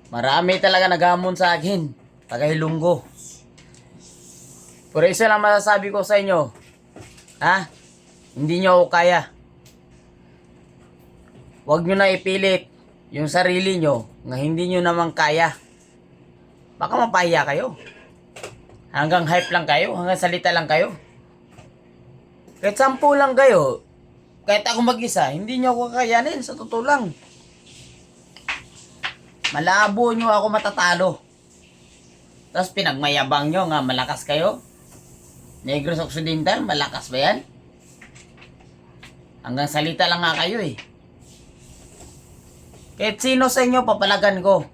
Marami talaga naghamon sa akin. Taga Ilonggo. Pero isa lang masasabi ko sa inyo. Ha? Hindi nyo ako kaya. Huwag nyo na ipilit yung sarili nyo na hindi nyo naman kaya. Baka mapahiya kayo. Hanggang hype lang kayo. Hanggang salita lang kayo. Kahit 10 lang kayo. Kahit ako mag-isa, hindi nyo ako kakayanin. Sa totoo lang. Malabo nyo ako matatalo. Tapos pinagmayabang nyo nga malakas kayo. Negros Occidental, malakas ba yan? Hanggang salita lang nga kayo eh. Kahit sino sa inyo papalagan ko.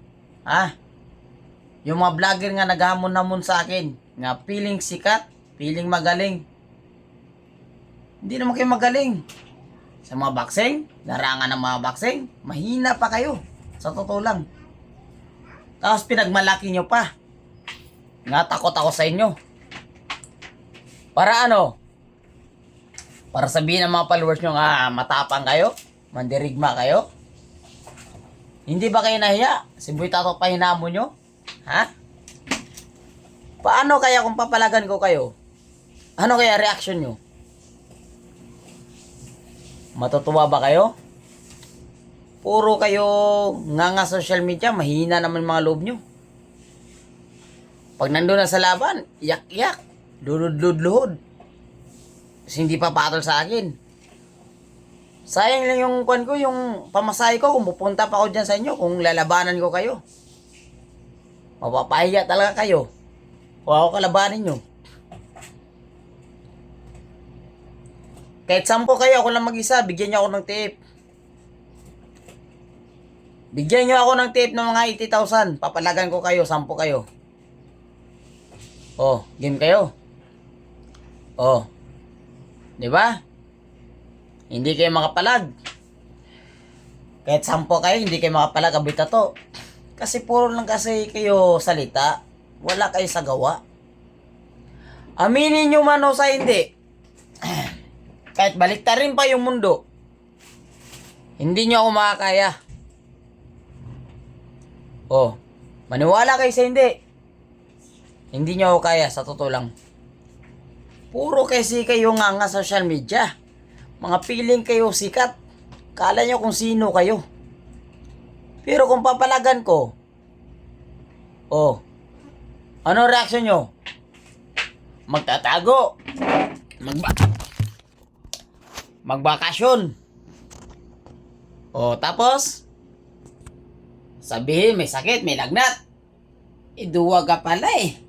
Ha? Yung mga vlogger nga naghamon-hamon sa akin. Nga feeling sikat, feeling magaling. Hindi naman kayo magaling. Sa mga boxing, larangan ng mga boxing, mahina pa kayo. Sa totoo lang. Tapos pinagmalaki nyo pa. Nga takot ako sa inyo. Para ano? Para sabihin ng mga followers nyo nga matapang kayo? Mandirigma kayo? Hindi ba kayo nahiya? Si Boy Tato pa hinamo nyo? Ha? Paano kaya kung papalagan ko kayo? Ano kaya reaction nyo? Matutuwa ba kayo? Puro kayo nga social media, mahina naman mga loob nyo. Pag nandun na sa laban, yak-yak, lulod-luhod. Kasi hindi pa patol sa akin. Sayang lang yung kwan ko, yung pamasahe ko, kung pupunta pa ako dyan sa inyo, kung lalabanan ko kayo. Mapapahiya talaga kayo. Kung ako kalabanin nyo. Kahit 10 kayo, ako lang mag-isa, bigyan nyo ako ng tip. Bigyan nyo ako ng tip ng mga 80,000. Papalagan ko kayo, 10 kayo. Oh, game kayo. Oh. 'Di ba? Hindi kayo makapalag. Kahit 10 kayo, hindi kayo makapalag, Boy Tato. Kasi puro lang kasi kayo salita. Wala kayo sa gawa. Aminin nyo man o sa hindi. Kahit baliktarin pa yung mundo. Hindi nyo ako makakaya. Oh, maniwala kayo sa hindi. Hindi nyo ako kaya, sa totoo lang. Puro kasi kayo nga social media. Mga piling kayo sikat. Kala nyo kung sino kayo. Pero kung papalagan ko, oh, ano reaction nyo? Magtatago. Magbakasyon. Oh, tapos, sabihin may sakit, may lagnat. Iduwag ka pala eh.